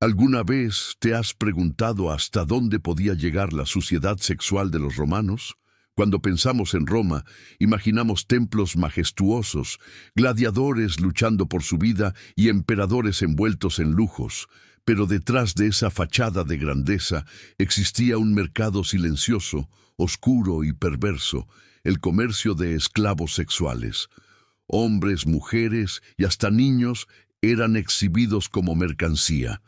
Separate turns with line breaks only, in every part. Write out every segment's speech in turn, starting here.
¿Alguna vez te has preguntado hasta dónde podía llegar la suciedad sexual de los romanos? Cuando pensamos en Roma, imaginamos templos majestuosos, gladiadores luchando por su vida y emperadores envueltos en lujos. Pero detrás de esa fachada de grandeza existía un mercado silencioso, oscuro y perverso, el comercio de esclavos sexuales. Hombres, mujeres y hasta niños eran exhibidos como mercancía.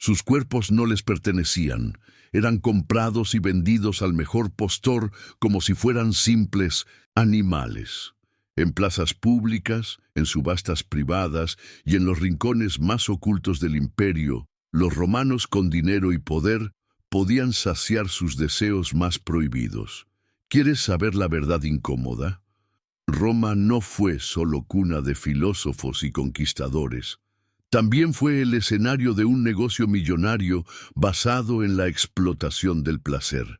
Sus cuerpos no les pertenecían, eran comprados y vendidos al mejor postor como si fueran simples animales. En plazas públicas, en subastas privadas y en los rincones más ocultos del imperio, los romanos con dinero y poder podían saciar sus deseos más prohibidos. ¿Quieres saber la verdad incómoda? Roma no fue solo cuna de filósofos y conquistadores. También fue el escenario de un negocio millonario basado en la explotación del placer.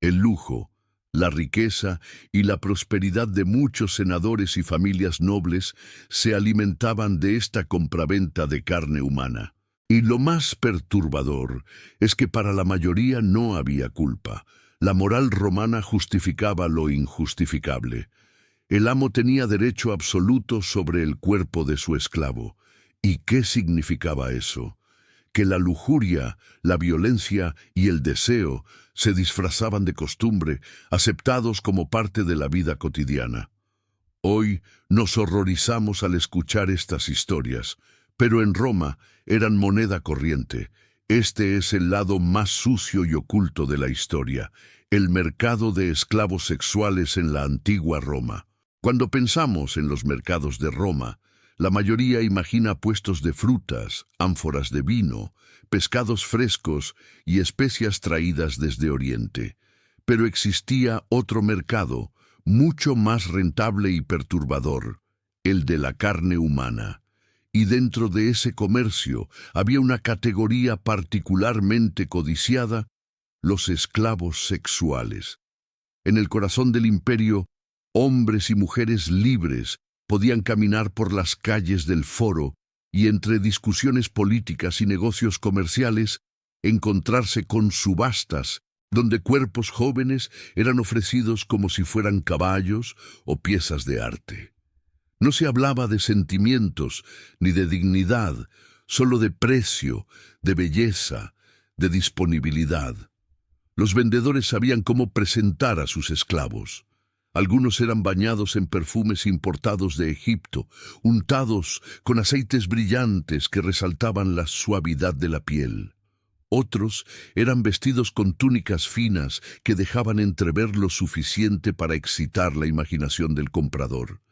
El lujo, la riqueza y la prosperidad de muchos senadores y familias nobles se alimentaban de esta compraventa de carne humana. Y lo más perturbador es que para la mayoría no había culpa. La moral romana justificaba lo injustificable. El amo tenía derecho absoluto sobre el cuerpo de su esclavo. ¿Y qué significaba eso? Que la lujuria, la violencia y el deseo se disfrazaban de costumbre, aceptados como parte de la vida cotidiana. Hoy nos horrorizamos al escuchar estas historias, pero en Roma eran moneda corriente. Este es el lado más sucio y oculto de la historia, el mercado de esclavos sexuales en la antigua Roma. Cuando pensamos en los mercados de Roma, la mayoría imagina puestos de frutas, ánforas de vino, pescados frescos y especias traídas desde Oriente. Pero existía otro mercado, mucho más rentable y perturbador, el de la carne humana. Y dentro de ese comercio había una categoría particularmente codiciada, los esclavos sexuales. En el corazón del imperio, hombres y mujeres libres podían caminar por las calles del foro y entre discusiones políticas y negocios comerciales encontrarse con subastas donde cuerpos jóvenes eran ofrecidos como si fueran caballos o piezas de arte. No se hablaba de sentimientos ni de dignidad, solo de precio, de belleza, de disponibilidad. Los vendedores sabían cómo presentar a sus esclavos. Algunos eran bañados en perfumes importados de Egipto, untados con aceites brillantes que resaltaban la suavidad de la piel. Otros eran vestidos con túnicas finas que dejaban entrever lo suficiente para excitar la imaginación del comprador.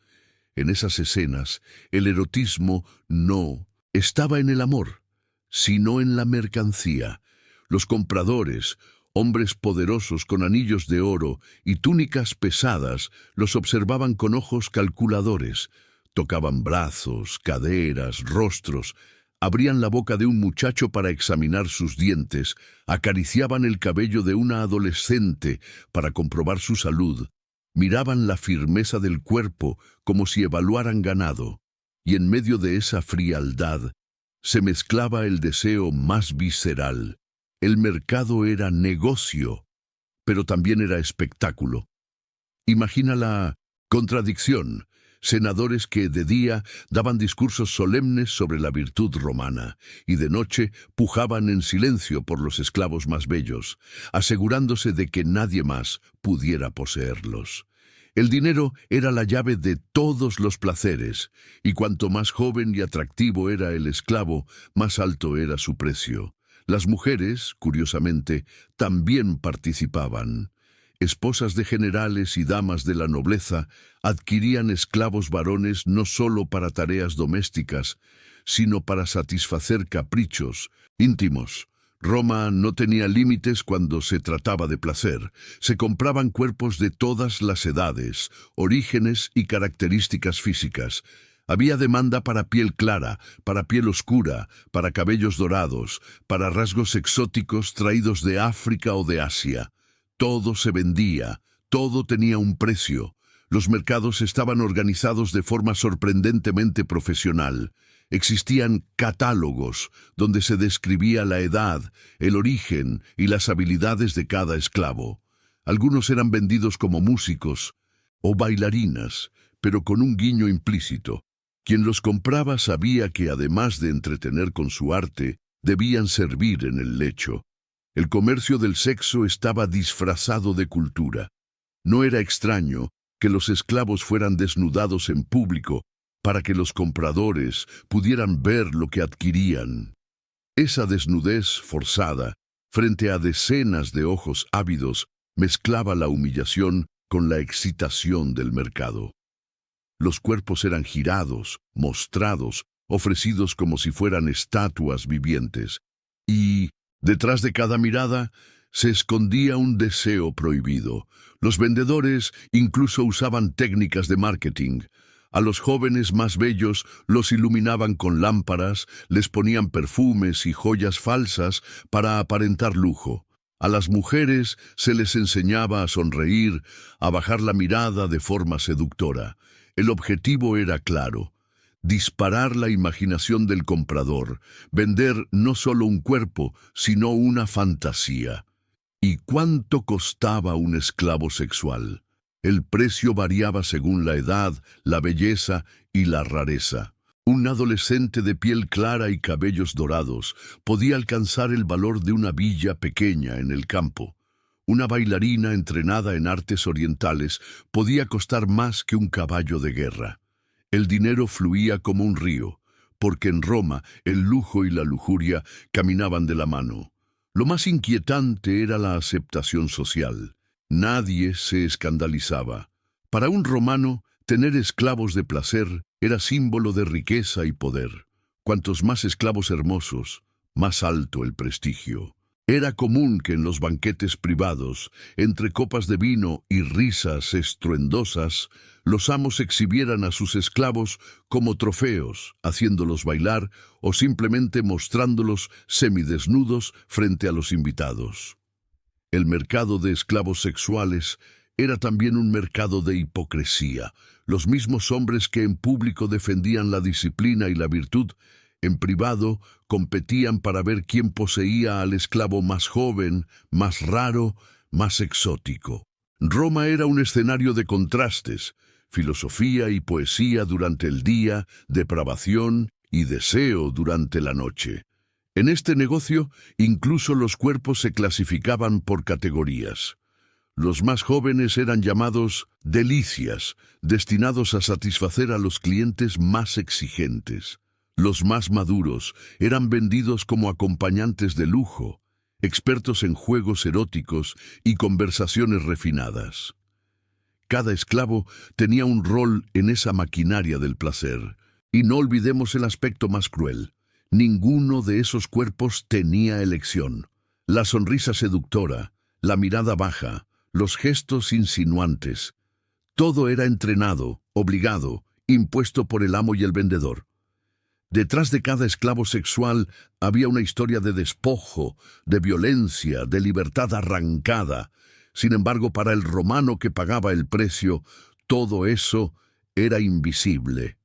En esas escenas, el erotismo no estaba en el amor, sino en la mercancía. Los compradores, hombres poderosos con anillos de oro y túnicas pesadas, los observaban con ojos calculadores. Tocaban brazos, caderas, rostros, abrían la boca de un muchacho para examinar sus dientes, acariciaban el cabello de una adolescente para comprobar su salud, miraban la firmeza del cuerpo como si evaluaran ganado, y en medio de esa frialdad se mezclaba el deseo más visceral. El mercado era negocio, pero también era espectáculo. Imagina la contradicción. Senadores que de día daban discursos solemnes sobre la virtud romana y de noche pujaban en silencio por los esclavos más bellos, asegurándose de que nadie más pudiera poseerlos. El dinero era la llave de todos los placeres, y cuanto más joven y atractivo era el esclavo, más alto era su precio. Las mujeres, curiosamente, también participaban. Esposas de generales y damas de la nobleza adquirían esclavos varones no solo para tareas domésticas, sino para satisfacer caprichos íntimos. Roma no tenía límites cuando se trataba de placer. Se compraban cuerpos de todas las edades, orígenes y características físicas. Había demanda para piel clara, para piel oscura, para cabellos dorados, para rasgos exóticos traídos de África o de Asia. Todo se vendía, todo tenía un precio. Los mercados estaban organizados de forma sorprendentemente profesional. Existían catálogos donde se describía la edad, el origen y las habilidades de cada esclavo. Algunos eran vendidos como músicos o bailarinas, pero con un guiño implícito. Quien los compraba sabía que además de entretener con su arte, debían servir en el lecho. El comercio del sexo estaba disfrazado de cultura. No era extraño que los esclavos fueran desnudados en público para que los compradores pudieran ver lo que adquirían. Esa desnudez forzada, frente a decenas de ojos ávidos, mezclaba la humillación con la excitación del mercado. Los cuerpos eran girados, mostrados, ofrecidos como si fueran estatuas vivientes. Y, detrás de cada mirada, se escondía un deseo prohibido. Los vendedores incluso usaban técnicas de marketing. A los jóvenes más bellos los iluminaban con lámparas, les ponían perfumes y joyas falsas para aparentar lujo. A las mujeres se les enseñaba a sonreír, a bajar la mirada de forma seductora. El objetivo era claro: disparar la imaginación del comprador, vender no solo un cuerpo, sino una fantasía. ¿Y cuánto costaba un esclavo sexual? El precio variaba según la edad, la belleza y la rareza. Un adolescente de piel clara y cabellos dorados podía alcanzar el valor de una villa pequeña en el campo. Una bailarina entrenada en artes orientales podía costar más que un caballo de guerra. El dinero fluía como un río, porque en Roma el lujo y la lujuria caminaban de la mano. Lo más inquietante era la aceptación social. Nadie se escandalizaba. Para un romano, tener esclavos de placer era símbolo de riqueza y poder. Cuantos más esclavos hermosos, más alto el prestigio. Era común que en los banquetes privados, entre copas de vino y risas estruendosas, los amos exhibieran a sus esclavos como trofeos, haciéndolos bailar o simplemente mostrándolos semidesnudos frente a los invitados. El mercado de esclavos sexuales era también un mercado de hipocresía. Los mismos hombres que en público defendían la disciplina y la virtud, en privado competían para ver quién poseía al esclavo más joven, más raro, más exótico. Roma era un escenario de contrastes, filosofía y poesía durante el día, depravación y deseo durante la noche. En este negocio, incluso los cuerpos se clasificaban por categorías. Los más jóvenes eran llamados delicias, destinados a satisfacer a los clientes más exigentes. Los más maduros eran vendidos como acompañantes de lujo, expertos en juegos eróticos y conversaciones refinadas. Cada esclavo tenía un rol en esa maquinaria del placer. Y no olvidemos el aspecto más cruel. Ninguno de esos cuerpos tenía elección. La sonrisa seductora, la mirada baja, los gestos insinuantes. Todo era entrenado, obligado, impuesto por el amo y el vendedor. Detrás de cada esclavo sexual había una historia de despojo, de violencia, de libertad arrancada. Sin embargo, para el romano que pagaba el precio, todo eso era invisible.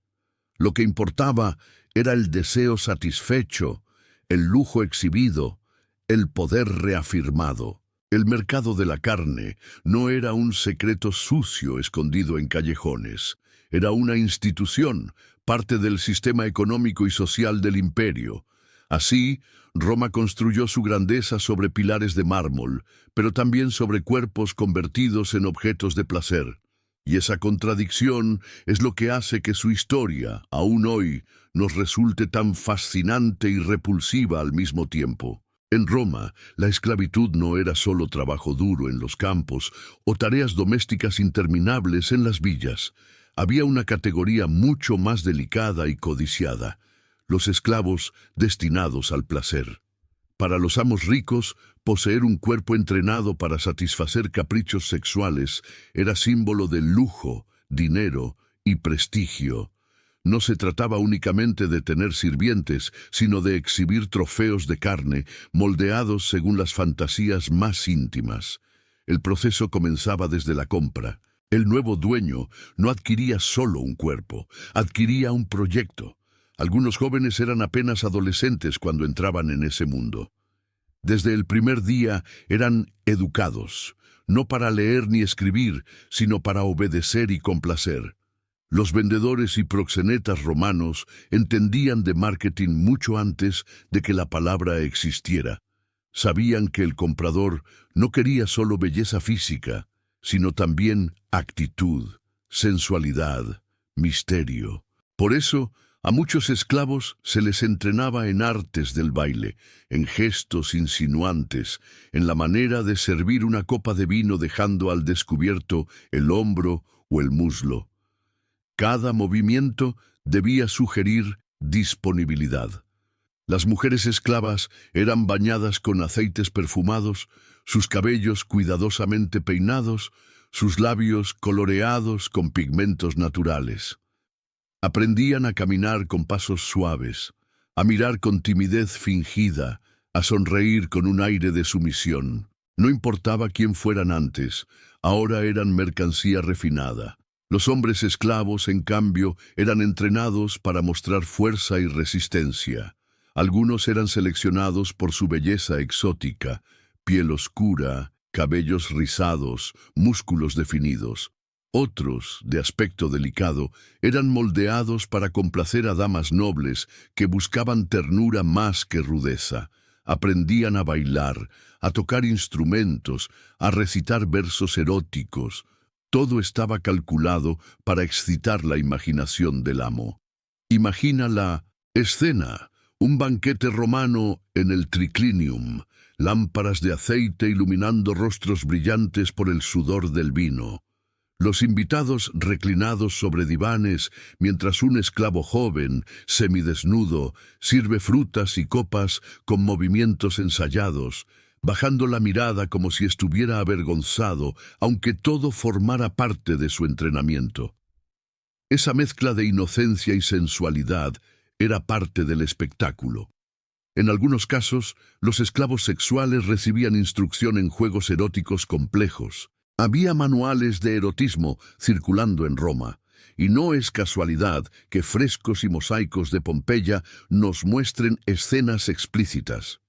Lo que importaba era el deseo satisfecho, el lujo exhibido, el poder reafirmado. El mercado de la carne no era un secreto sucio escondido en callejones. Era una institución, parte del sistema económico y social del imperio. Así, Roma construyó su grandeza sobre pilares de mármol, pero también sobre cuerpos convertidos en objetos de placer. Y esa contradicción es lo que hace que su historia, aún hoy, nos resulte tan fascinante y repulsiva al mismo tiempo. En Roma, la esclavitud no era solo trabajo duro en los campos o tareas domésticas interminables en las villas. Había una categoría mucho más delicada y codiciada: los esclavos destinados al placer. Para los amos ricos, poseer un cuerpo entrenado para satisfacer caprichos sexuales era símbolo de lujo, dinero y prestigio. No se trataba únicamente de tener sirvientes, sino de exhibir trofeos de carne, moldeados según las fantasías más íntimas. El proceso comenzaba desde la compra. El nuevo dueño no adquiría solo un cuerpo, adquiría un proyecto. Algunos jóvenes eran apenas adolescentes cuando entraban en ese mundo. Desde el primer día eran educados, no para leer ni escribir, sino para obedecer y complacer. Los vendedores y proxenetas romanos entendían de marketing mucho antes de que la palabra existiera. Sabían que el comprador no quería solo belleza física, sino también actitud, sensualidad, misterio. Por eso, a muchos esclavos se les entrenaba en artes del baile, en gestos insinuantes, en la manera de servir una copa de vino dejando al descubierto el hombro o el muslo. Cada movimiento debía sugerir disponibilidad. Las mujeres esclavas eran bañadas con aceites perfumados, sus cabellos cuidadosamente peinados, sus labios coloreados con pigmentos naturales. Aprendían a caminar con pasos suaves, a mirar con timidez fingida, a sonreír con un aire de sumisión. No importaba quién fueran antes, ahora eran mercancía refinada. Los hombres esclavos, en cambio, eran entrenados para mostrar fuerza y resistencia. Algunos eran seleccionados por su belleza exótica, piel oscura, cabellos rizados, músculos definidos. Otros, de aspecto delicado, eran moldeados para complacer a damas nobles que buscaban ternura más que rudeza. Aprendían a bailar, a tocar instrumentos, a recitar versos eróticos. Todo estaba calculado para excitar la imaginación del amo. Imagina la escena, un banquete romano en el triclinium, lámparas de aceite iluminando rostros brillantes por el sudor del vino. Los invitados reclinados sobre divanes, mientras un esclavo joven, semidesnudo, sirve frutas y copas con movimientos ensayados, bajando la mirada como si estuviera avergonzado, aunque todo formara parte de su entrenamiento. Esa mezcla de inocencia y sensualidad era parte del espectáculo. En algunos casos, los esclavos sexuales recibían instrucción en juegos eróticos complejos. Había manuales de erotismo circulando en Roma, y no es casualidad que frescos y mosaicos de Pompeya nos muestren escenas explícitas.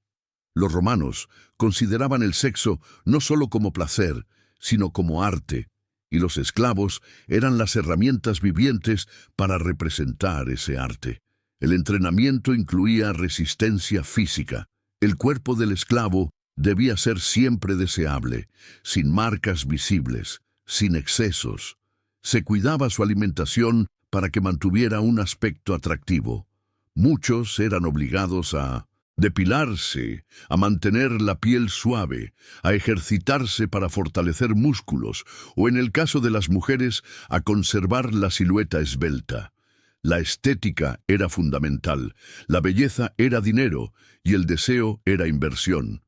Los romanos consideraban el sexo no solo como placer, sino como arte, y los esclavos eran las herramientas vivientes para representar ese arte. El entrenamiento incluía resistencia física. El cuerpo del esclavo debía ser siempre deseable, sin marcas visibles, sin excesos. Se cuidaba su alimentación para que mantuviera un aspecto atractivo. Muchos eran obligados a depilarse, a mantener la piel suave, a ejercitarse para fortalecer músculos, o en el caso de las mujeres, a conservar la silueta esbelta. La estética era fundamental, la belleza era dinero y el deseo era inversión.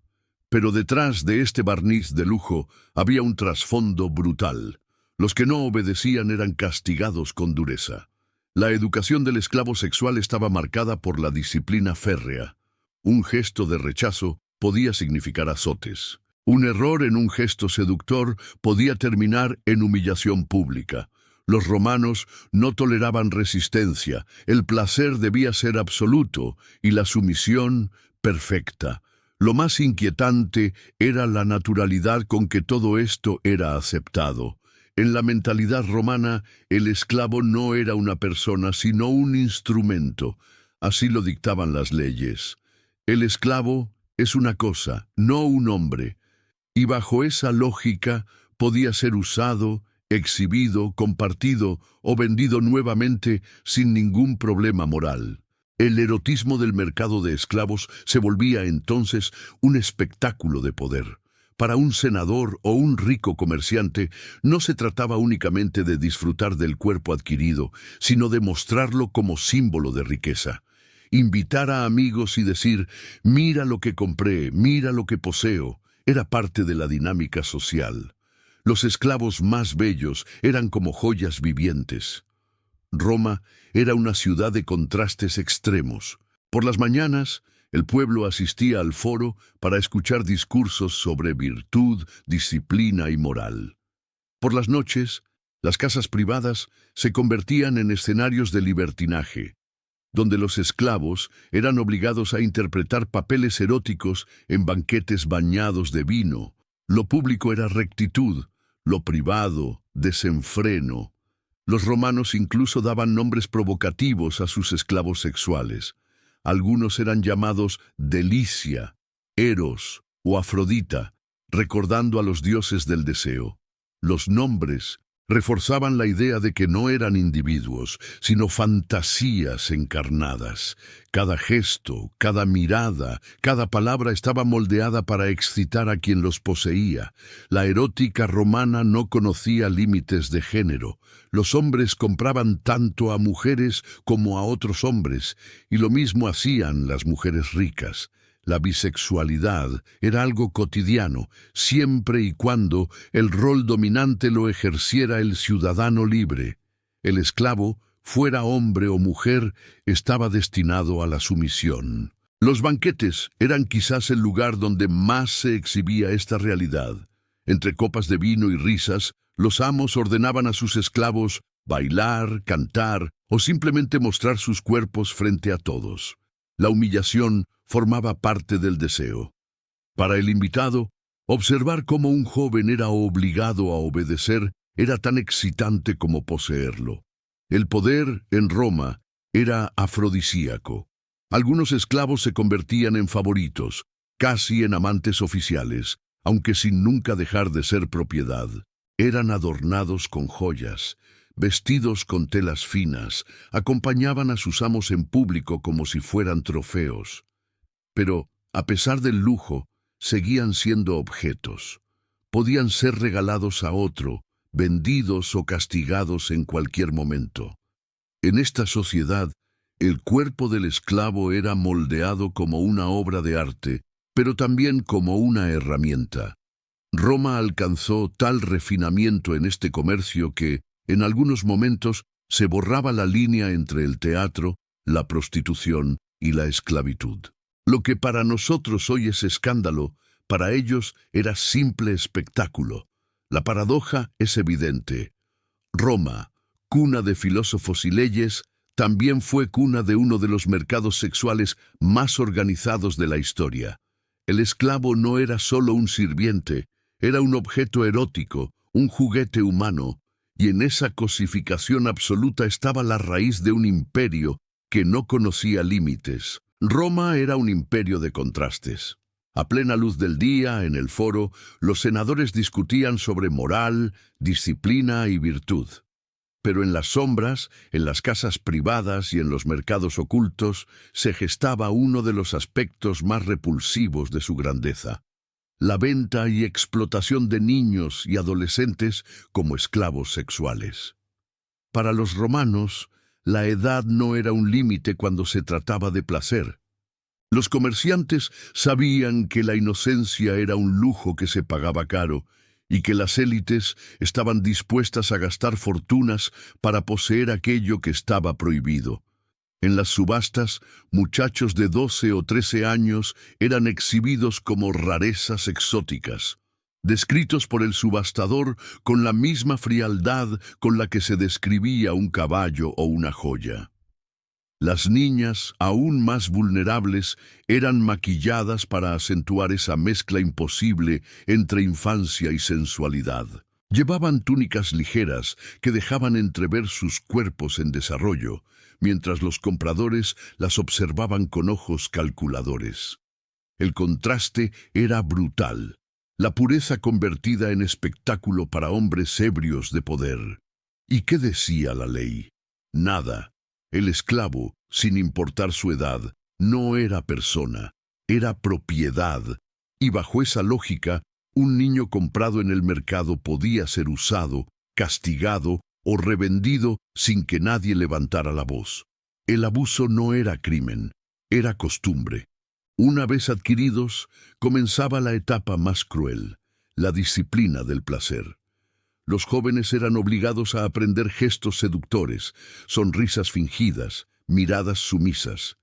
Pero detrás de este barniz de lujo había un trasfondo brutal. Los que no obedecían eran castigados con dureza. La educación del esclavo sexual estaba marcada por la disciplina férrea. Un gesto de rechazo podía significar azotes. Un error en un gesto seductor podía terminar en humillación pública. Los romanos no toleraban resistencia, el placer debía ser absoluto y la sumisión perfecta. Lo más inquietante era la naturalidad con que todo esto era aceptado. En la mentalidad romana, el esclavo no era una persona, sino un instrumento. Así lo dictaban las leyes. El esclavo es una cosa, no un hombre. Y bajo esa lógica podía ser usado, exhibido, compartido o vendido nuevamente sin ningún problema moral. El erotismo del mercado de esclavos se volvía entonces un espectáculo de poder. Para un senador o un rico comerciante no se trataba únicamente de disfrutar del cuerpo adquirido, sino de mostrarlo como símbolo de riqueza. Invitar a amigos y decir, mira lo que compré, mira lo que poseo, era parte de la dinámica social. Los esclavos más bellos eran como joyas vivientes. Roma era una ciudad de contrastes extremos. Por las mañanas, el pueblo asistía al foro para escuchar discursos sobre virtud, disciplina y moral. Por las noches, Las casas privadas se convertían en escenarios de libertinaje, donde los esclavos eran obligados a interpretar papeles eróticos en banquetes bañados de vino. Lo público era rectitud, lo privado, desenfreno. Los romanos incluso daban nombres provocativos a sus esclavos sexuales. Algunos eran llamados Delicia, Eros o Afrodita, recordando a los dioses del deseo. Los nombres reforzaban la idea de que no eran individuos, sino fantasías encarnadas. Cada gesto, cada mirada, cada palabra estaba moldeada para excitar a quien los poseía. La erótica romana no conocía límites de género. Los hombres compraban tanto a mujeres como a otros hombres, y lo mismo hacían las mujeres ricas. La bisexualidad era algo cotidiano, siempre y cuando el rol dominante lo ejerciera el ciudadano libre. El esclavo, fuera hombre o mujer, estaba destinado a la sumisión. Los banquetes eran quizás el lugar donde más se exhibía esta realidad. Entre copas de vino y risas, los amos ordenaban a sus esclavos bailar, cantar o simplemente mostrar sus cuerpos frente a todos. La humillación formaba parte del deseo. Para el invitado, observar cómo un joven era obligado a obedecer era tan excitante como poseerlo. El poder en Roma era afrodisíaco. Algunos esclavos se convertían en favoritos, casi en amantes oficiales, aunque sin nunca dejar de ser propiedad. Eran adornados con joyas, vestidos con telas finas, acompañaban a sus amos en público como si fueran trofeos. Pero, a pesar del lujo, seguían siendo objetos. Podían ser regalados a otro, vendidos o castigados en cualquier momento. En esta sociedad, el cuerpo del esclavo era moldeado como una obra de arte, pero también como una herramienta. Roma alcanzó tal refinamiento en este comercio que, en algunos momentos, se borraba la línea entre el teatro, la prostitución y la esclavitud. Lo que para nosotros hoy es escándalo, para ellos era simple espectáculo. La paradoja es evidente. Roma, cuna de filósofos y leyes, también fue cuna de uno de los mercados sexuales más organizados de la historia. El esclavo no era solo un sirviente, era un objeto erótico, un juguete humano, y en esa cosificación absoluta estaba la raíz de un imperio que no conocía límites. Roma era un imperio de contrastes. A plena luz del día, en el foro, los senadores discutían sobre moral, disciplina y virtud. Pero en las sombras, en las casas privadas y en los mercados ocultos, se gestaba uno de los aspectos más repulsivos de su grandeza: la venta y explotación de niños y adolescentes como esclavos sexuales. Para los romanos, la edad no era un límite cuando se trataba de placer. Los comerciantes sabían que la inocencia era un lujo que se pagaba caro y que las élites estaban dispuestas a gastar fortunas para poseer aquello que estaba prohibido. En las subastas, muchachos de 12 o 13 años eran exhibidos como rarezas exóticas, descritos por el subastador con la misma frialdad con la que se describía un caballo o una joya. Las niñas, aún más vulnerables, eran maquilladas para acentuar esa mezcla imposible entre infancia y sensualidad. Llevaban túnicas ligeras que dejaban entrever sus cuerpos en desarrollo, mientras los compradores las observaban con ojos calculadores. El contraste era brutal, la pureza convertida en espectáculo para hombres ebrios de poder. ¿Y qué decía la ley? Nada. El esclavo, sin importar su edad, no era persona, era propiedad, y bajo esa lógica, un niño comprado en el mercado podía ser usado, castigado o revendido sin que nadie levantara la voz. El abuso no era crimen, era costumbre. Una vez adquiridos, comenzaba la etapa más cruel, la disciplina del placer. Los jóvenes eran obligados a aprender gestos seductores, sonrisas fingidas, miradas sumisas.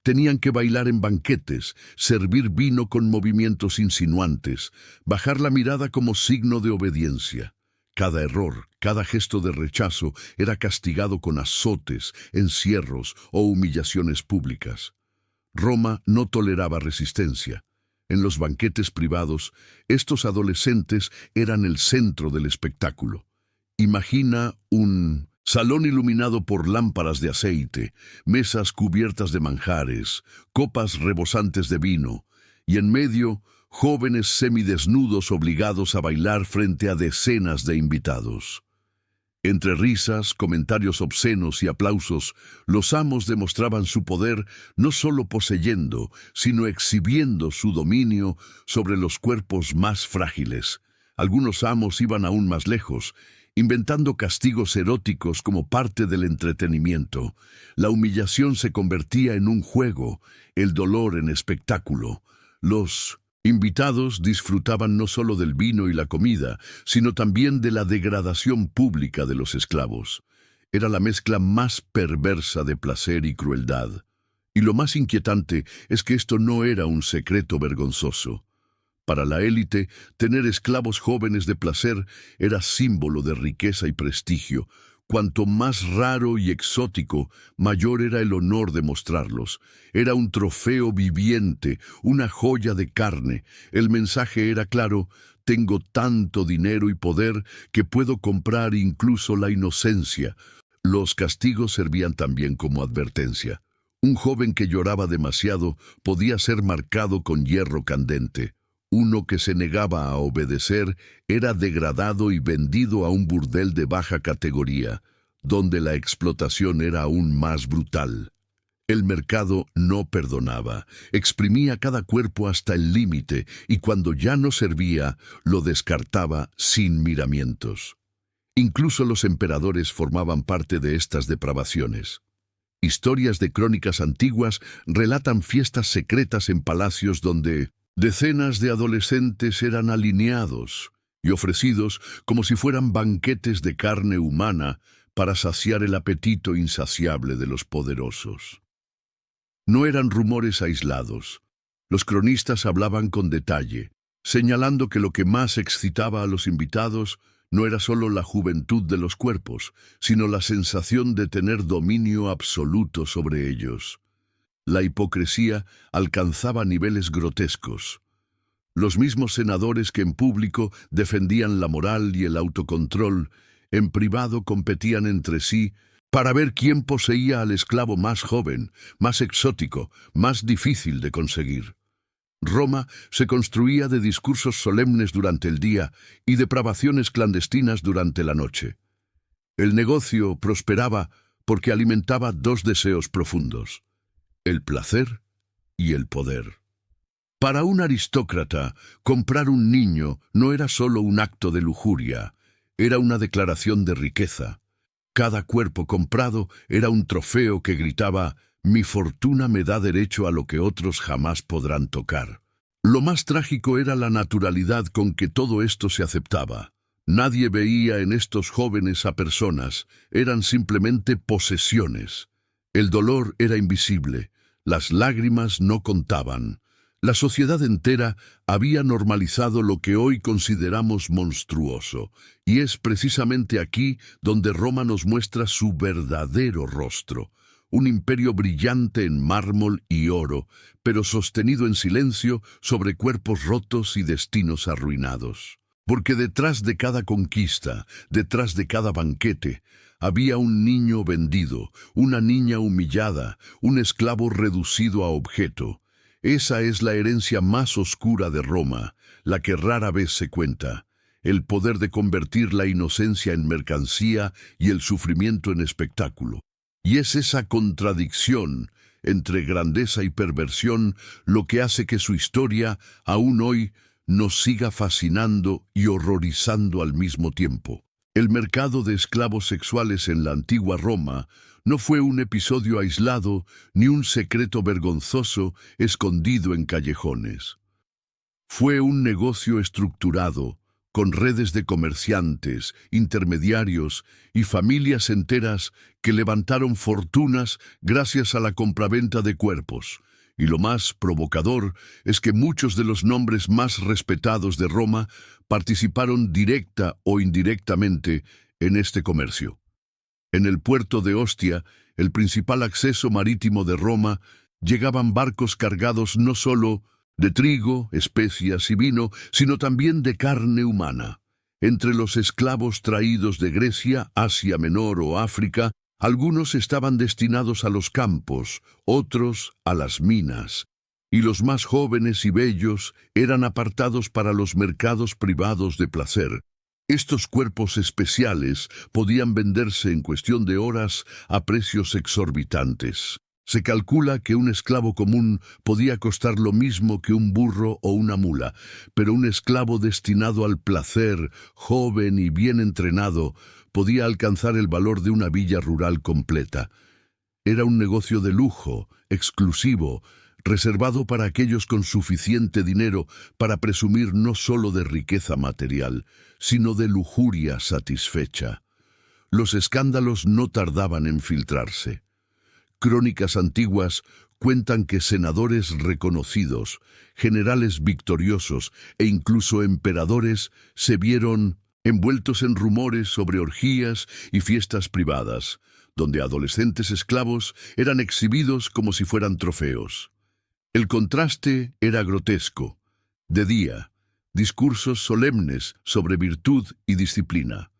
Tenían que bailar en banquetes, servir vino con movimientos insinuantes, bajar la mirada como signo de obediencia. Cada error, cada gesto de rechazo era castigado con azotes, encierros o humillaciones públicas. Roma no toleraba resistencia. En los banquetes privados, estos adolescentes eran el centro del espectáculo. Imagina un salón iluminado por lámparas de aceite, mesas cubiertas de manjares, copas rebosantes de vino, y en medio, jóvenes semidesnudos obligados a bailar frente a decenas de invitados. Entre risas, comentarios obscenos y aplausos, los amos demostraban su poder no solo poseyendo, sino exhibiendo su dominio sobre los cuerpos más frágiles. Algunos amos iban aún más lejos, inventando castigos eróticos como parte del entretenimiento. La humillación se convertía en un juego, el dolor en espectáculo. Los invitados disfrutaban no solo del vino y la comida, sino también de la degradación pública de los esclavos. Era la mezcla más perversa de placer y crueldad. Y lo más inquietante es que esto no era un secreto vergonzoso. Para la élite, tener esclavos jóvenes de placer era símbolo de riqueza y prestigio. Cuanto más raro y exótico, mayor era el honor de mostrarlos. Era un trofeo viviente, una joya de carne. El mensaje era claro: tengo tanto dinero y poder que puedo comprar incluso la inocencia. Los castigos servían también como advertencia. Un joven que lloraba demasiado podía ser marcado con hierro candente. Uno que se negaba a obedecer era degradado y vendido a un burdel de baja categoría, donde la explotación era aún más brutal. El mercado no perdonaba, exprimía cada cuerpo hasta el límite y cuando ya no servía, lo descartaba sin miramientos. Incluso los emperadores formaban parte de estas depravaciones. Historias de crónicas antiguas relatan fiestas secretas en palacios donde decenas de adolescentes eran alineados y ofrecidos como si fueran banquetes de carne humana para saciar el apetito insaciable de los poderosos. No eran rumores aislados. Los cronistas hablaban con detalle, señalando que lo que más excitaba a los invitados no era solo la juventud de los cuerpos, sino la sensación de tener dominio absoluto sobre ellos. La hipocresía alcanzaba niveles grotescos. Los mismos senadores que en público defendían la moral y el autocontrol, en privado competían entre sí para ver quién poseía al esclavo más joven, más exótico, más difícil de conseguir. Roma se construía de discursos solemnes durante el día y depravaciones clandestinas durante la noche. El negocio prosperaba porque alimentaba dos deseos profundos: el placer y el poder. Para un aristócrata, comprar un niño no era solo un acto de lujuria, era una declaración de riqueza. Cada cuerpo comprado era un trofeo que gritaba: mi fortuna me da derecho a lo que otros jamás podrán tocar. Lo más trágico era la naturalidad con que todo esto se aceptaba. Nadie veía en estos jóvenes a personas, eran simplemente posesiones. El dolor era invisible. Las lágrimas no contaban. La sociedad entera había normalizado lo que hoy consideramos monstruoso, y es precisamente aquí donde Roma nos muestra su verdadero rostro. Un imperio brillante en mármol y oro, pero sostenido en silencio sobre cuerpos rotos y destinos arruinados. Porque detrás de cada conquista, detrás de cada banquete, había un niño vendido, una niña humillada, un esclavo reducido a objeto. Esa es la herencia más oscura de Roma, la que rara vez se cuenta. El poder de convertir la inocencia en mercancía y el sufrimiento en espectáculo. Y es esa contradicción entre grandeza y perversión lo que hace que su historia, aún hoy, nos siga fascinando y horrorizando al mismo tiempo. El mercado de esclavos sexuales en la antigua Roma no fue un episodio aislado ni un secreto vergonzoso escondido en callejones. Fue un negocio estructurado, con redes de comerciantes, intermediarios y familias enteras que levantaron fortunas gracias a la compraventa de cuerpos. Y lo más provocador es que muchos de los nombres más respetados de Roma participaron directa o indirectamente en este comercio. En el puerto de Ostia, el principal acceso marítimo de Roma, llegaban barcos cargados no solo de trigo, especias y vino, sino también de carne humana. Entre los esclavos traídos de Grecia, Asia Menor o África, algunos estaban destinados a los campos, otros a las minas, y los más jóvenes y bellos eran apartados para los mercados privados de placer. Estos cuerpos especiales podían venderse en cuestión de horas a precios exorbitantes. Se calcula que un esclavo común podía costar lo mismo que un burro o una mula, pero un esclavo destinado al placer, joven y bien entrenado, podía alcanzar el valor de una villa rural completa. Era un negocio de lujo, exclusivo, reservado para aquellos con suficiente dinero para presumir no solo de riqueza material, sino de lujuria satisfecha. Los escándalos no tardaban en filtrarse. Crónicas antiguas cuentan que senadores reconocidos, generales victoriosos e incluso emperadores se vieron envueltos en rumores sobre orgías y fiestas privadas, donde adolescentes esclavos eran exhibidos como si fueran trofeos. El contraste era grotesco. De día, discursos solemnes sobre virtud y disciplina.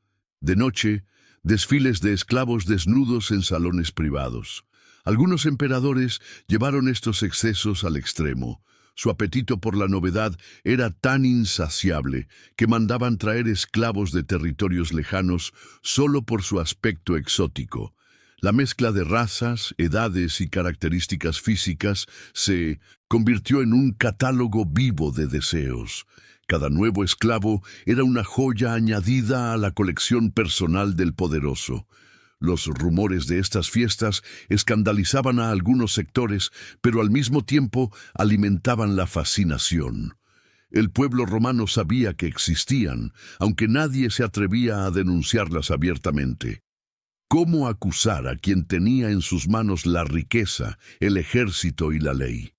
De noche, desfiles de esclavos desnudos en salones privados. Algunos emperadores llevaron estos excesos al extremo. Su apetito por la novedad era tan insaciable que mandaban traer esclavos de territorios lejanos solo por su aspecto exótico. La mezcla de razas, edades y características físicas se convirtió en un catálogo vivo de deseos. Cada nuevo esclavo era una joya añadida a la colección personal del poderoso. Los rumores de estas fiestas escandalizaban a algunos sectores, pero al mismo tiempo alimentaban la fascinación. El pueblo romano sabía que existían, aunque nadie se atrevía a denunciarlas abiertamente. ¿Cómo acusar a quien tenía en sus manos la riqueza, el ejército y la ley?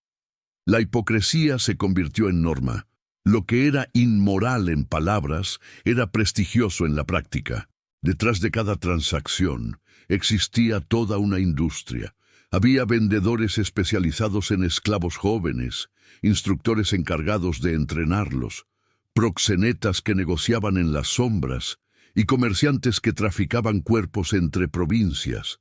La hipocresía se convirtió en norma. Lo que era inmoral en palabras era prestigioso en la práctica. Detrás de cada transacción existía toda una industria. Había vendedores especializados en esclavos jóvenes, instructores encargados de entrenarlos, proxenetas que negociaban en las sombras y comerciantes que traficaban cuerpos entre provincias.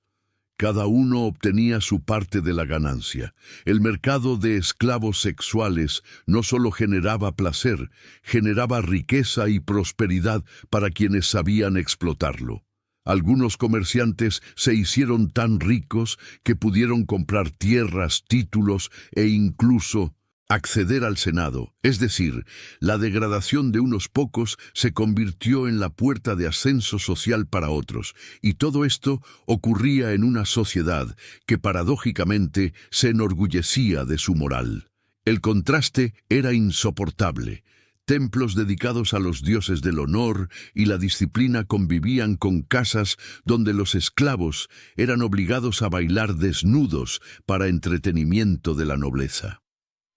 Cada uno obtenía su parte de la ganancia. El mercado de esclavos sexuales no solo generaba placer, generaba riqueza y prosperidad para quienes sabían explotarlo. Algunos comerciantes se hicieron tan ricos que pudieron comprar tierras, títulos e incluso acceder al Senado, es decir, la degradación de unos pocos se convirtió en la puerta de ascenso social para otros, y todo esto ocurría en una sociedad que paradójicamente se enorgullecía de su moral. El contraste era insoportable. Templos dedicados a los dioses del honor y la disciplina convivían con casas donde los esclavos eran obligados a bailar desnudos para entretenimiento de la nobleza.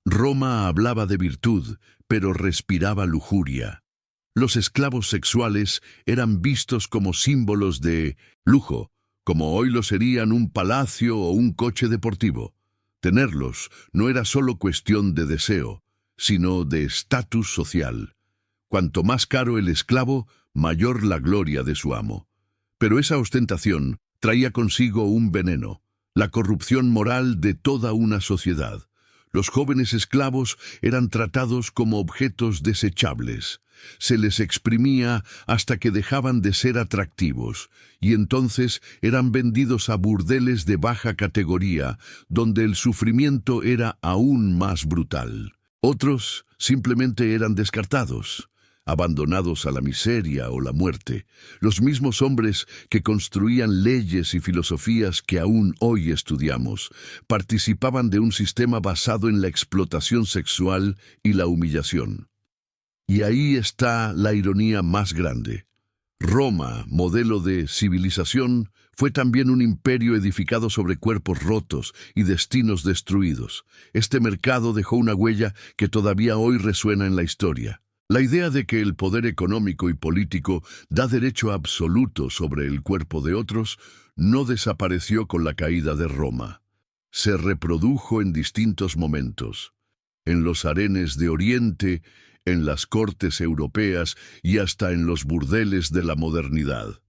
Roma hablaba de virtud, pero respiraba lujuria. Los esclavos sexuales eran vistos como símbolos de lujo, como hoy lo serían un palacio o un coche deportivo. Tenerlos no era solo cuestión de deseo, sino de estatus social. Cuanto más caro el esclavo, mayor la gloria de su amo. Pero esa ostentación traía consigo un veneno, la corrupción moral de toda una sociedad. Los jóvenes esclavos eran tratados como objetos desechables. Se les exprimía hasta que dejaban de ser atractivos, y entonces eran vendidos a burdeles de baja categoría, donde el sufrimiento era aún más brutal. Otros simplemente eran descartados, abandonados a la miseria o la muerte. Los mismos hombres que construían leyes y filosofías que aún hoy estudiamos, participaban de un sistema basado en la explotación sexual y la humillación. Y ahí está la ironía más grande. Roma, modelo de civilización, fue también un imperio edificado sobre cuerpos rotos y destinos destruidos. Este mercado dejó una huella que todavía hoy resuena en la historia. La idea de que el poder económico y político da derecho absoluto sobre el cuerpo de otros no desapareció con la caída de Roma. Se reprodujo en distintos momentos, en los harenes de Oriente, en las cortes europeas y hasta en los burdeles de la modernidad.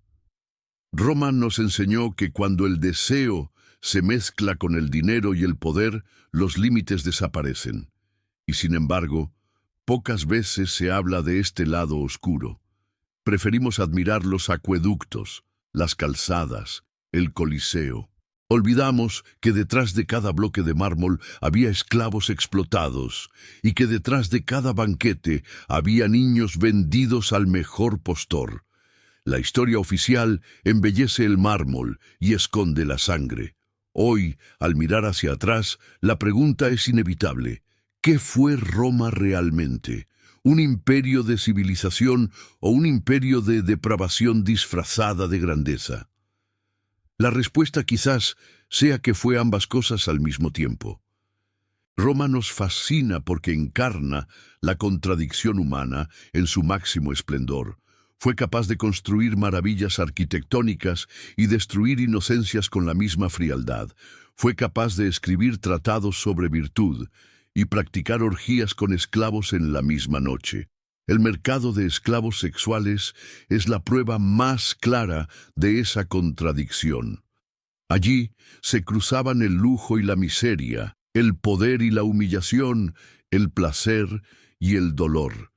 Roma nos enseñó que cuando el deseo se mezcla con el dinero y el poder, los límites desaparecen. Y sin embargo, pocas veces se habla de este lado oscuro. Preferimos admirar los acueductos, las calzadas, el Coliseo. Olvidamos que detrás de cada bloque de mármol había esclavos explotados y que detrás de cada banquete había niños vendidos al mejor postor. La historia oficial embellece el mármol y esconde la sangre. Hoy, al mirar hacia atrás, la pregunta es inevitable. ¿Qué fue Roma realmente? ¿Un imperio de civilización o un imperio de depravación disfrazada de grandeza? La respuesta quizás sea que fue ambas cosas al mismo tiempo. Roma nos fascina porque encarna la contradicción humana en su máximo esplendor. Fue capaz de construir maravillas arquitectónicas y destruir inocencias con la misma frialdad. Fue capaz de escribir tratados sobre virtud y practicar orgías con esclavos en la misma noche. El mercado de esclavos sexuales es la prueba más clara de esa contradicción. Allí se cruzaban el lujo y la miseria, el poder y la humillación, el placer y el dolor.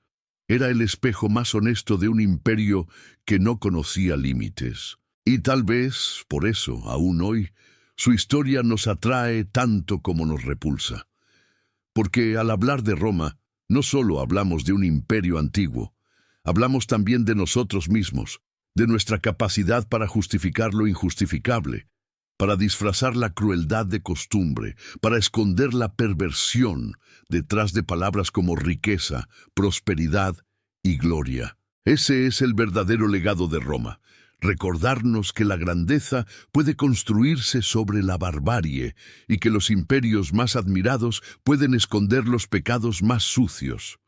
Era el espejo más honesto de un imperio que no conocía límites. Y tal vez, por eso, aún hoy, su historia nos atrae tanto como nos repulsa. Porque al hablar de Roma, no solo hablamos de un imperio antiguo, hablamos también de nosotros mismos, de nuestra capacidad para justificar lo injustificable, para disfrazar la crueldad de costumbre, para esconder la perversión detrás de palabras como riqueza, prosperidad y gloria. Ese es el verdadero legado de Roma. Recordarnos que la grandeza puede construirse sobre la barbarie y que los imperios más admirados pueden esconder los pecados más sucios.